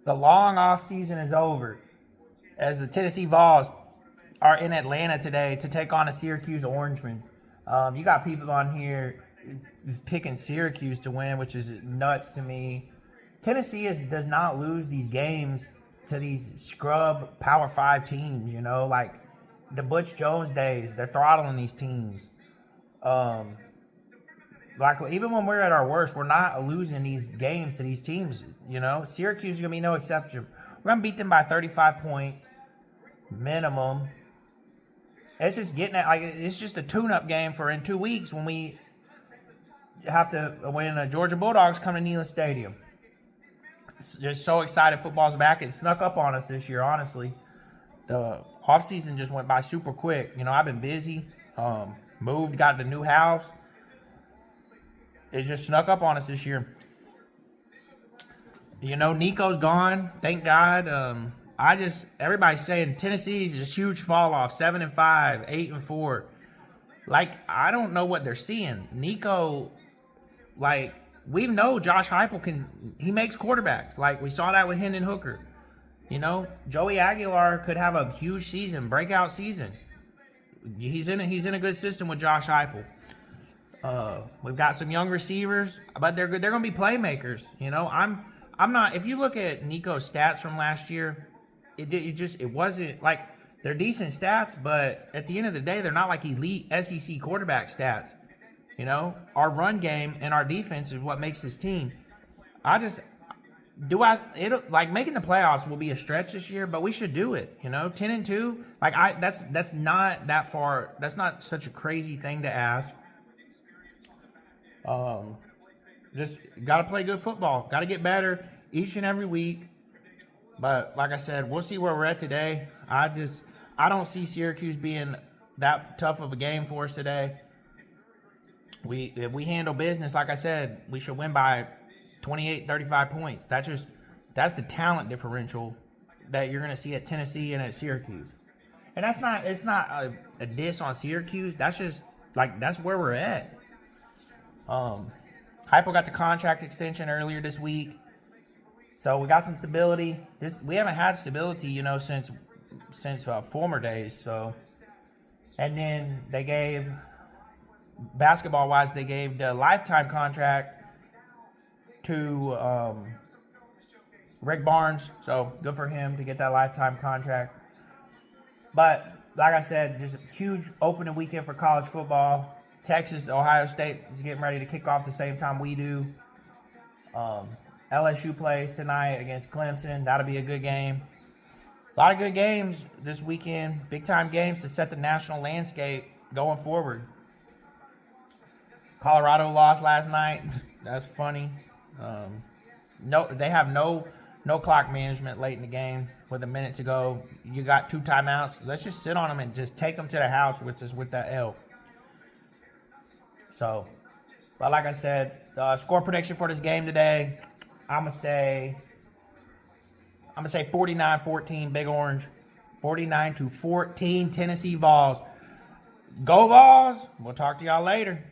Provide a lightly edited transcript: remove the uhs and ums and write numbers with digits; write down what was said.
The long off season is over as the Tennessee Vols are in Atlanta today to take on a Syracuse Orangemen. You got people on here picking Syracuse to win, which is nuts to me. Tennessee does not lose these games to these scrub Power 5 teams, like the Butch Jones days. They're throttling these teams. Like, even when we're at our worst, we're not losing these games to these teams, Syracuse is going to be no exception. We're going to beat them by 35 points minimum. It's just it's just a tune-up game for in 2 weeks when we have to, when the Georgia Bulldogs come to Neyland Stadium. Just so excited football's back. It snuck up on us this year, honestly. The offseason just went by super quick. I've been busy, moved, got a new house. It just snuck up on us this year. Nico's gone. Thank God. Everybody's saying Tennessee's just huge fall off. 7-5, 8-4. Like, I don't know what they're seeing. Nico, we know Josh Heupel he makes quarterbacks. Like, we saw that with Hendon Hooker. Joey Aguilar could have a huge season, breakout season. He's in a good system with Josh Heupel. We've got some young receivers, but they're good. They're going to be playmakers. I'm not. If you look at Nico's stats from last year, it wasn't like they're decent stats, but at the end of the day, they're not like elite SEC quarterback stats. Our run game and our defense is what makes this team. Making the playoffs will be a stretch this year, but we should do it. 10-2. That's not that far. That's not such a crazy thing to ask. Just got to play good football. Got to get better each and every week. But like I said, we'll see where we're at today. I don't see Syracuse being that tough of a game for us today. If we handle business, like I said, we should win by 28, 35 points. That's the talent differential that you're going to see at Tennessee and at Syracuse. And it's not a diss on Syracuse. That's just that's where we're at. Heupel got the contract extension earlier this week, so we got some stability. We haven't had stability, since former days. So, and then they gave basketball-wise, they gave the lifetime contract to Rick Barnes. So good for him to get that lifetime contract. But like I said, just a huge opening weekend for college football. Texas, Ohio State is getting ready to kick off the same time we do. LSU plays tonight against Clemson. That'll be a good game. A lot of good games this weekend. Big-time games to set the national landscape going forward. Colorado lost last night. That's funny. They have no clock management late in the game with a minute to go. You got 2 timeouts. Let's just sit on them and just take them to the house with that L. So, but like I said, score prediction for this game today, I'm gonna say 49-14 Big Orange, 49-14 Tennessee Vols. Go Vols! We'll talk to y'all later.